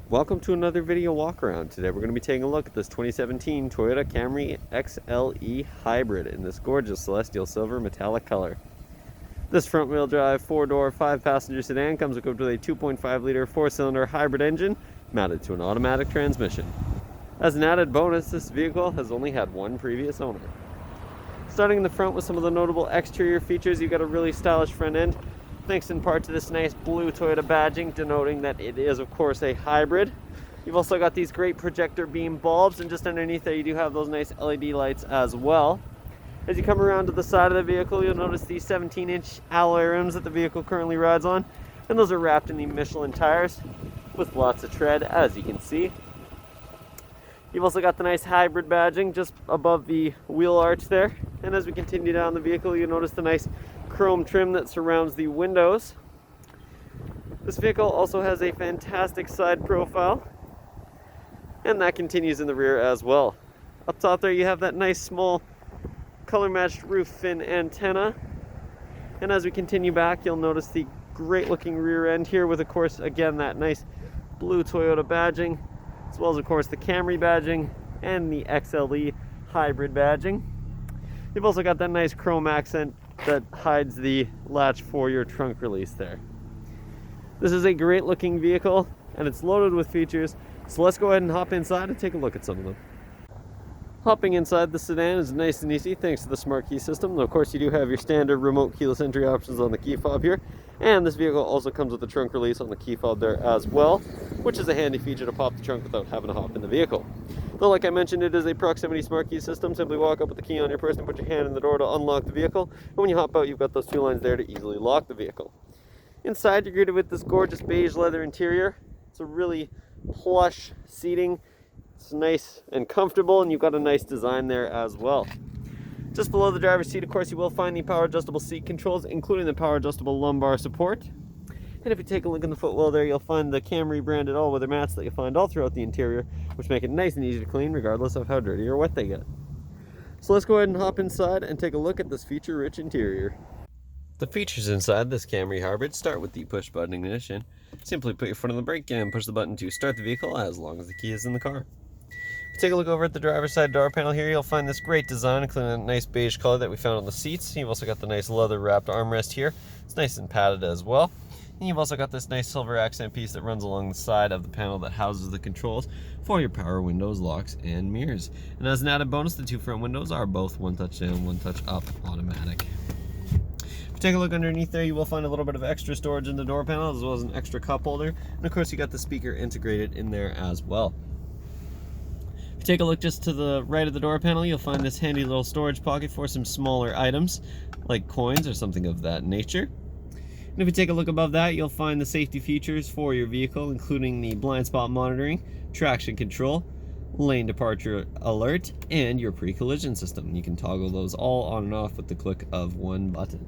Welcome to another video walk around. Today we're going to be taking a look at this 2017 Toyota Camry XLE Hybrid in this gorgeous celestial silver metallic color. This front wheel drive 4-door 5-passenger sedan comes equipped with a 2.5 liter 4-cylinder hybrid engine mounted to an automatic transmission. As an added bonus, this vehicle has only had one previous owner. Starting in the front with some of the notable exterior features, you've got a really stylish front end, thanks in part to this nice blue Toyota badging denoting that it is of course a hybrid. You've also got these great projector beam bulbs, and just underneath there you do have those nice LED lights as well. As you come around to the side of the vehicle, you'll notice the 17-inch alloy rims that the vehicle currently rides on, and those are wrapped in the Michelin tires with lots of tread, as you can see. You've also got the nice hybrid badging just above the wheel arch there, and as we continue down the vehicle you'll notice the nice chrome trim that surrounds the windows. This vehicle also has a fantastic side profile, and that continues in the rear as well. Up top there you have that nice small color matched roof fin antenna, and as we continue back you'll notice the great looking rear end here with of course again that nice blue Toyota badging, as well as of course the Camry badging and the XLE hybrid badging. You've also got that nice chrome accent that hides the latch for your trunk release there. This is a great looking vehicle and it's loaded with features, so let's go ahead and hop inside and take a look at some of them. Hopping inside the sedan is nice and easy thanks to the smart key system. Now, of course you do have your standard remote keyless entry options on the key fob here, and this vehicle also comes with a trunk release on the key fob there as well, which is a handy feature to pop the trunk without having to hop in the vehicle. Though like I mentioned, it is a proximity smart key system. Simply walk up with the key on your person, put your hand in the door to unlock the vehicle, and when you hop out you've got those two lines there to easily lock the vehicle. Inside you're greeted with this gorgeous beige leather interior. It's a really plush seating. It's nice and comfortable, and you've got a nice design there as well. Just below the driver's seat, of course, you will find the power adjustable seat controls, including the power adjustable lumbar support. And if you take a look in the footwell there, you'll find the Camry branded all-weather mats that you'll find all throughout the interior, which make it nice and easy to clean regardless of how dirty or wet they get. So let's go ahead and hop inside and take a look at this feature-rich interior. The features inside this Camry Hybrid start with the push-button ignition. Simply put your foot on the brake and push the button to start the vehicle as long as the key is in the car. If you take a look over at the driver's side door panel here, you'll find this great design, including a nice beige color that we found on the seats. You've also got the nice leather wrapped armrest here. It's nice and padded as well. And you've also got this nice silver accent piece that runs along the side of the panel that houses the controls for your power windows, locks, and mirrors. And as an added bonus, the two front windows are both one touch down, one touch up automatic. If you take a look underneath there, you will find a little bit of extra storage in the door panel, as well as an extra cup holder. And of course you got the speaker integrated in there as well. If you take a look just to the right of the door panel, you'll find this handy little storage pocket for some smaller items like coins or something of that nature. And if you take a look above that, you'll find the safety features for your vehicle, including the blind spot monitoring, traction control, lane departure alert, and your pre-collision system. You can toggle those all on and off with the click of one button.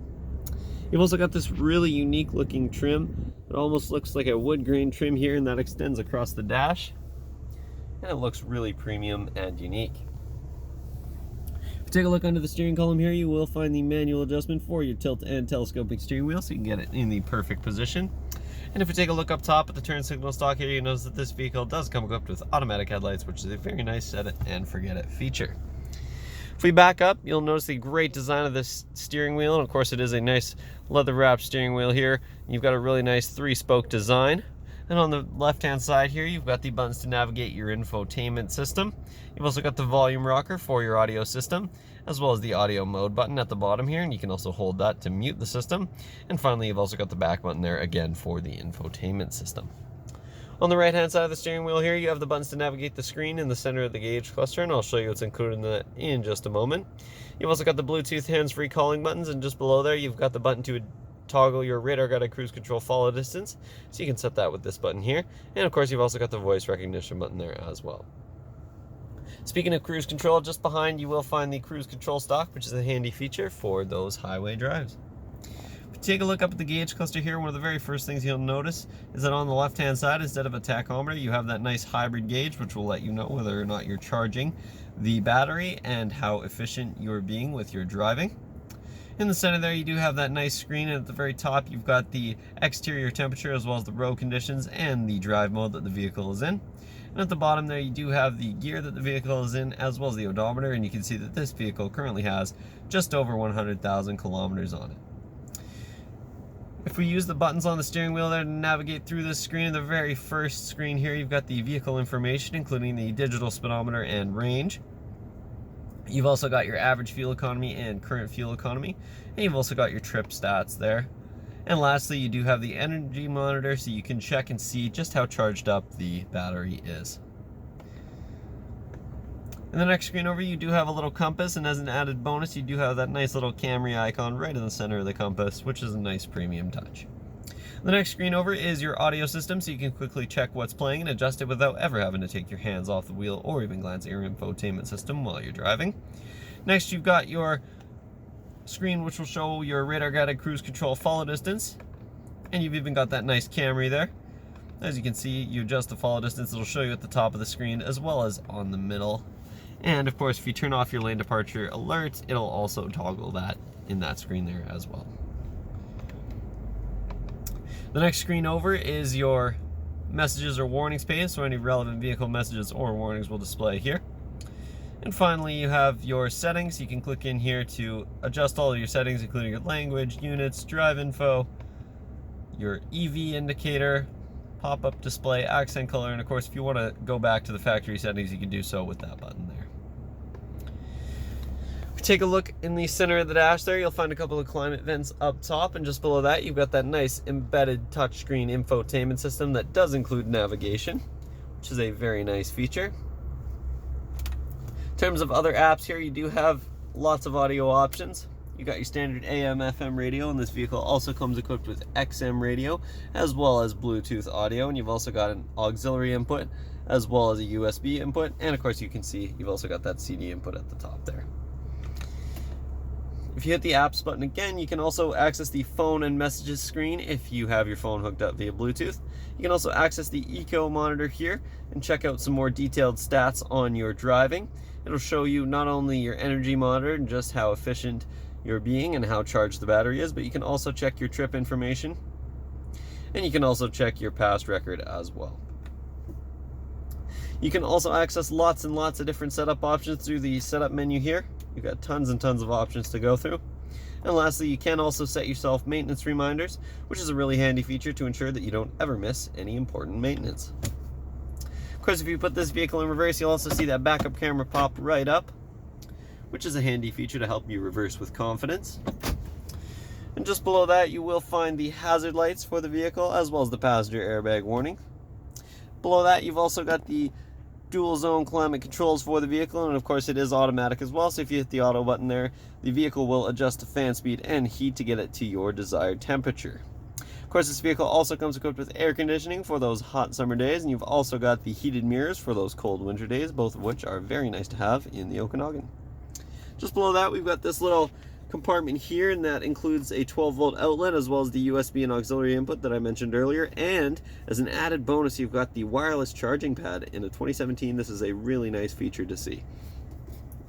You've also got this really unique looking trim. It almost looks like a wood grain trim here, and that extends across the dash. And it looks really premium and unique. If you take a look under the steering column here, you will find the manual adjustment for your tilt and telescoping steering wheel, so you can get it in the perfect position. And if you take a look up top at the turn signal stalk here, you notice that this vehicle does come equipped with automatic headlights, which is a very nice set it and forget it feature. If we back up, you'll notice the great design of this steering wheel, and of course it is a nice leather wrapped steering wheel here. You've got a really nice 3-spoke design. And on the left-hand side here, you've got the buttons to navigate your infotainment system. You've also got the volume rocker for your audio system, as well as the audio mode button at the bottom here, and you can also hold that to mute the system. And finally, you've also got the back button there again for the infotainment system. On the right-hand side of the steering wheel here, you have the buttons to navigate the screen in the center of the gauge cluster, and I'll show you what's included in that in just a moment. You've also got the Bluetooth hands-free calling buttons, and just below there, you've got the button to toggle your radar guided cruise control follow distance, so you can set that with this button here. And of course you've also got the voice recognition button there as well. Speaking of cruise control, just behind you will find the cruise control stalk, which is a handy feature for those highway drives. If you take a look up at the gauge cluster here, one of the very first things you'll notice is that on the left hand side, instead of a tachometer, you have that nice hybrid gauge, which will let you know whether or not you're charging the battery and how efficient you're being with your driving. In the center there, you do have that nice screen, and at the very top you've got the exterior temperature as well as the road conditions and the drive mode that the vehicle is in. And at the bottom there, you do have the gear that the vehicle is in as well as the odometer, and you can see that this vehicle currently has just over 100,000 kilometers on it. If we use the buttons on the steering wheel there to navigate through this screen, the very first screen here, you've got the vehicle information, including the digital speedometer and range. You've also got your average fuel economy and current fuel economy, and you've also got your trip stats there. And lastly, you do have the energy monitor, so you can check and see just how charged up the battery is. In the next screen over, you do have a little compass, and as an added bonus, you do have that nice little Camry icon right in the center of the compass, which is a nice premium touch. The next screen over is your audio system, so you can quickly check what's playing and adjust it without ever having to take your hands off the wheel or even glance at your infotainment system while you're driving. Next, you've got your screen, which will show your radar guided cruise control follow distance, and you've even got that nice Camry there. As you can see, you adjust the follow distance, it'll show you at the top of the screen as well as on the middle. And of course, if you turn off your lane departure alerts, it'll also toggle that in that screen there as well. The next screen over is your messages or warnings page, so any relevant vehicle messages or warnings will display here. And finally, you have your settings. You can click in here to adjust all of your settings, including your language, units, drive info, your EV indicator, pop-up display, accent color, and of course, if you want to go back to the factory settings, you can do so with that button there. If you take a look in the center of the dash there, you'll find a couple of climate vents up top, and just below that, you've got that nice embedded touchscreen infotainment system that does include navigation, which is a very nice feature. In terms of other apps here, you do have lots of audio options. You got your standard AM, FM radio, and this vehicle also comes equipped with XM radio as well as Bluetooth audio, and you've also got an auxiliary input as well as a USB input, and of course you can see you've also got that CD input at the top there. If you hit the apps button again, you can also access the phone and messages screen if you have your phone hooked up via Bluetooth. You can also access the eco monitor here and check out some more detailed stats on your driving. It'll show you not only your energy monitor and just how efficient you're being and how charged the battery is, but you can also check your trip information, and you can also check your past record as well. You can also access lots and lots of different setup options through the setup menu here. You've got tons and tons of options to go through. And lastly, you can also set yourself maintenance reminders, which is a really handy feature to ensure that you don't ever miss any important maintenance. Of course, if you put this vehicle in reverse, you'll also see that backup camera pop right up, which is a handy feature to help you reverse with confidence. And just below that, you will find the hazard lights for the vehicle as well as the passenger airbag warning. Below that, you've also got the dual zone climate controls for the vehicle, and of course it is automatic as well, so if you hit the auto button there, the vehicle will adjust the fan speed and heat to get it to your desired temperature. Of course, this vehicle also comes equipped with air conditioning for those hot summer days, and you've also got the heated mirrors for those cold winter days, both of which are very nice to have in the Okanagan. Just below that, we've got this little compartment here, and that includes a 12-volt outlet as well as the USB and auxiliary input that I mentioned earlier, and as an added bonus, you've got the wireless charging pad. In a 2017, this is a really nice feature to see.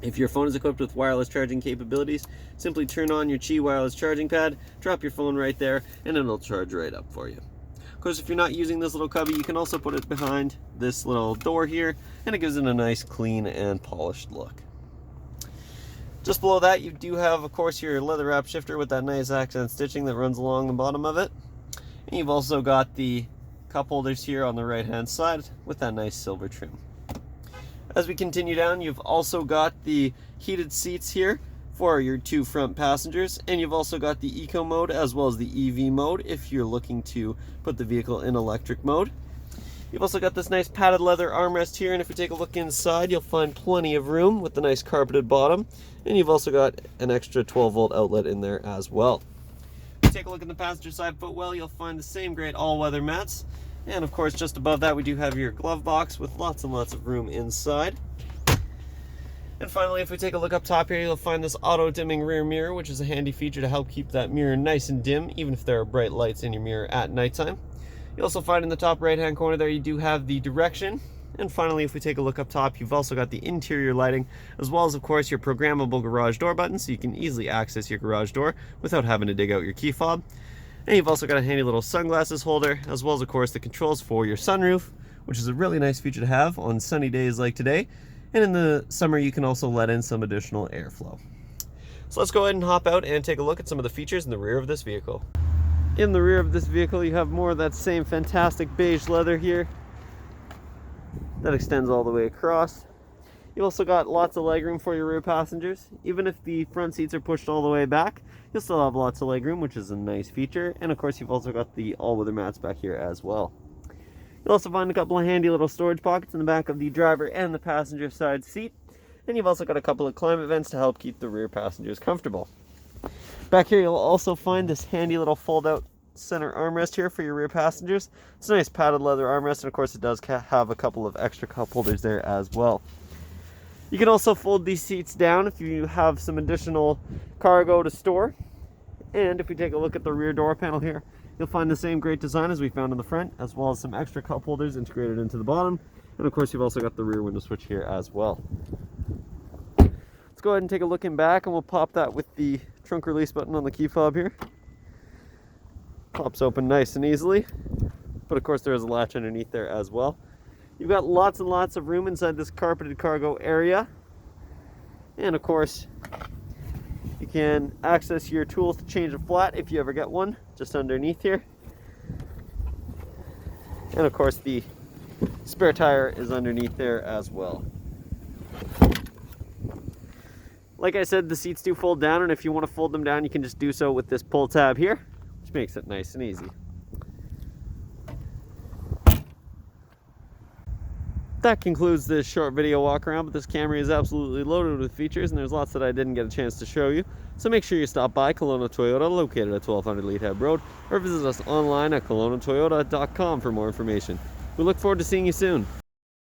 If your phone is equipped with wireless charging capabilities, simply turn on your Qi wireless charging pad, drop your phone right there, and it'll charge right up for you. Of course, if you're not using this little cubby, you can also put it behind this little door here, and it gives it a nice clean and polished look. Just below that, you do have, of course, your leather wrap shifter with that nice accent stitching that runs along the bottom of it. And you've also got the cup holders here on the right-hand side with that nice silver trim. As we continue down, you've also got the heated seats here for your two front passengers, and you've also got the eco mode as well as the EV mode if you're looking to put the vehicle in electric mode. You've also got this nice padded leather armrest here, and if you take a look inside, you'll find plenty of room with the nice carpeted bottom, and you've also got an extra 12-volt outlet in there as well. If you take a look at the passenger side footwell, you'll find the same great all-weather mats, and of course just above that we do have your glove box with lots and lots of room inside. And finally, if we take a look up top here, you'll find this auto-dimming rear mirror, which is a handy feature to help keep that mirror nice and dim, even if there are bright lights in your mirror at nighttime. You also find in the top right-hand corner there, you do have the direction, And finally, if we take a look up top, you've also got the interior lighting, as well as, of course, your programmable garage door button, so you can easily access your garage door without having to dig out your key fob. And you've also got a handy little sunglasses holder, as well as, of course, the controls for your sunroof, which is a really nice feature to have on sunny days like today. And in the summer, you can also let in some additional airflow. So let's go ahead and hop out and take a look at some of the features in the rear of this vehicle. In the rear of this vehicle, you have more of that same fantastic beige leather here that extends all the way across. You've also got lots of legroom for your rear passengers. Even if the front seats are pushed all the way back, you'll still have lots of legroom, which is a nice feature. And of course, you've also got the all-weather mats back here as well. You'll also find a couple of handy little storage pockets in the back of the driver and the passenger side seat. And you've also got a couple of climate vents to help keep the rear passengers comfortable. Back here, you'll also find this handy little fold-out center armrest here for your rear passengers. It's a nice padded leather armrest, and of course it does have a couple of extra cup holders there as well. You can also fold these seats down if you have some additional cargo to store. And if we take a look at the rear door panel here, you'll find the same great design as we found in the front, as well as some extra cup holders integrated into the bottom. And of course, you've also got the rear window switch here as well. Let's go ahead and take a look in back, and we'll pop that with the trunk release button on the key fob here. Pops open nice and easily, but of course there is a latch underneath there as well. You've got lots and lots of room inside this carpeted cargo area, and of course you can access your tools to change a flat if you ever get one, just underneath here. And of course the spare tire is underneath there as well. Like I said, the seats do fold down, and if you want to fold them down, you can just do so with this pull tab here, which makes it nice and easy. That concludes this short video walk around, but this Camry is absolutely loaded with features, and there's lots that I didn't get a chance to show you. So make sure you stop by Kelowna Toyota, located at 1200 Leadhead Road, or visit us online at KelownaToyota.com for more information. We look forward to seeing you soon.